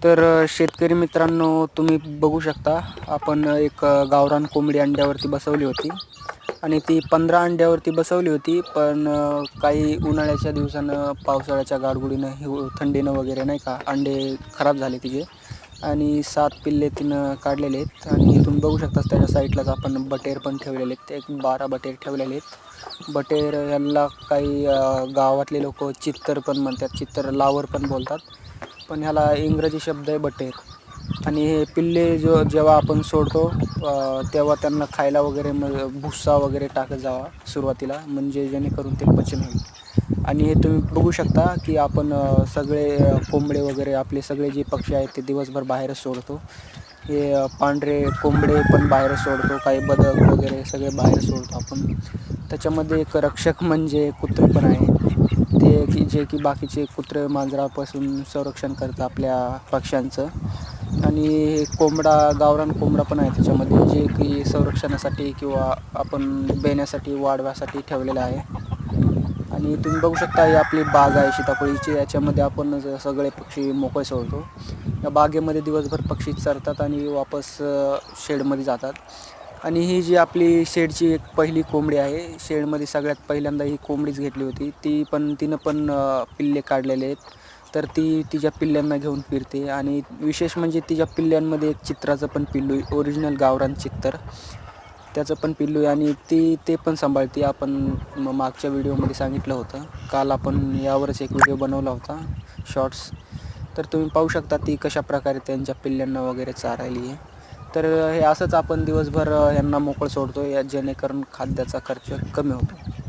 तर शेतकरी मित्रांनो, तुम्ही बघू शकता आपण एक गावरान कोंबडी अंड्यावरती बसवली होती आणि ती 15 अंड्यावरती बसवली होती. पण काही उन्हाळ्याच्या दिवसानं, पावसाळ्याच्या गारगुडीनं, थंडीनं वगैरे नाही का अंडे खराब झाले तिचे आणि 7 पिल्ले तिनं काढलेले आहेत. आणि तुम्ही बघू शकता त्याच्या साईडलाच आपण बटेर पण ठेवलेले आहेत, एक 12 बटेर ठेवलेले आहेत. बटेर यांना काही गावातले लोक चित्तर पण म्हणतात, चित्तर लावर पण बोलतात, पण ह्याला इंग्रजी शब्द आहे बटेर. आणि हे पिल्ले जेव्हा आपण सोडतो तेव्हा त्यांना खायला वगैरे भुस्सा वगैरे टाकत जावा सुरुवातीला, म्हणजे जेणेकरून ते पचन होईल. आणि हे तुम्ही बघू शकता की आपण सगळे कोंबडे वगैरे आपले सगळे जे पक्षी आहेत ते दिवसभर बाहेरच सोडतो. हे पांढरे कोंबडे पण बाहेर सोडतो, काही बदक वगैरे सगळे बाहेर सोडतो आपण. त्याच्यामध्ये एक रक्षक म्हणजे कुत्रे पण आहे, ते जे की बाकीचे कुत्रे मांजरापासून संरक्षण करतं आपल्या पक्ष्यांचं. आणि गावरान कोंबडा पण आहे त्याच्यामध्ये, जे की संरक्षणासाठी किंवा आपण बेण्यासाठी, वाढव्यासाठी ठेवलेलं आहे. आणि तुम्ही बघू शकता ही आपली बाग आहे सीताफळीची, याच्यामध्ये आपण सगळे पक्षी मोकळे सोडतो. या बागेमध्ये दिवसभर पक्षी चरतात आणि वापस शेडमध्ये जातात. आणि ही जी आपली शेडची एक पहिली कोंबडी आहे, शेडमध्ये सगळ्यात पहिल्यांदा ही कोंबडीच घेतली होती. तिनं पण पिल्ले काढलेले आहेत, तर ती तिच्या पिल्ल्यांना घेऊन फिरते. आणि विशेष म्हणजे तिच्या पिल्ल्यांमध्ये एक चित्राचं पण पिल्लू आहे, ओरिजिनल गावरान चित्तर, त्याचं पण पिल्लू आहे. आणि ते पण सांभाळते. आपण मागच्या व्हिडिओमध्ये सांगितलं होतं, काल आपण यावरच एक व्हिडिओ बनवला होता शॉर्ट्स, तर तुम्ही पाहू शकता ती कशा प्रकारे त्यांच्या पिल्ल्यांना वगैरे चारायली आहे. तर हे असंच आपण दिवसभर यांना मोकळं सोडतो, जेणेकरून खाद्याचा खर्च कमी होतो.